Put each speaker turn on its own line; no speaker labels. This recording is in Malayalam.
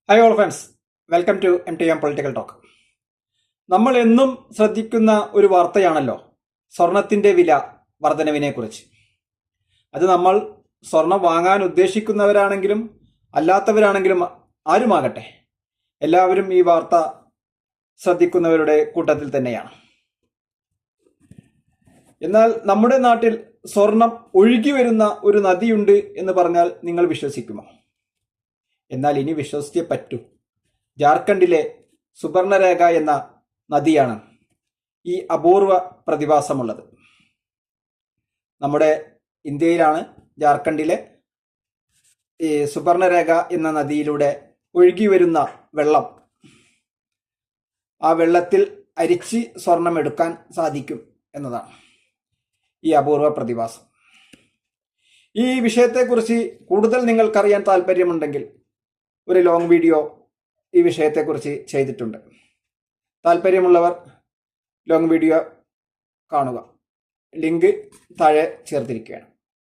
Hi all friends, welcome to MTM political talk. നമ്മൾ എന്നും ശ്രദ്ധിക്കുന്ന ഒരു വാർത്തയാണല്ലോ സ്വർണത്തിൻ്റെ വില വർധനവിനെ കുറിച്ച്. അത് നമ്മൾ സ്വർണം വാങ്ങാൻ ഉദ്ദേശിക്കുന്നവരാണെങ്കിലും അല്ലാത്തവരാണെങ്കിലും ആരുമാകട്ടെ, എല്ലാവരും ഈ വാർത്ത ശ്രദ്ധിക്കുന്നവരുടെ കൂട്ടത്തിൽ തന്നെയാണ്. എന്നാൽ നമ്മുടെ നാട്ടിൽ സ്വർണം ഒഴുകി വരുന്ന ഒരു നദിയുണ്ട് എന്ന് പറഞ്ഞാൽ നിങ്ങൾ വിശ്വസിക്കുമോ? എന്നാൽ ഇനി വിശ്വസിച്ചേ പറ്റൂ. ജാർഖണ്ഡിലെ സുവർണരേഖ എന്ന നദിയാണ് ഈ അപൂർവ പ്രതിഭാസമുള്ളത്. നമ്മുടെ ഇന്ത്യയിലാണ് ജാർഖണ്ഡിലെ ഈ സുവർണരേഖ എന്ന നദിയിലൂടെ ഒഴുകി വരുന്ന വെള്ളം. ആ വെള്ളത്തിൽ അരിച്ച് സ്വർണം എടുക്കാൻ സാധിക്കും എന്നതാണ് ഈ അപൂർവ പ്രതിഭാസം. ഈ വിഷയത്തെക്കുറിച്ച് കൂടുതൽ നിങ്ങൾക്കറിയാൻ താല്പര്യമുണ്ടെങ്കിൽ ഒരു ലോങ് വീഡിയോ ഈ വിഷയത്തെക്കുറിച്ച് ചെയ്തിട്ടുണ്ട്. താല്പര്യമുള്ളവർ ലോങ് വീഡിയോ കാണുക. ലിങ്ക് താഴെ ചേർത്തിരിക്കുകയാണ്.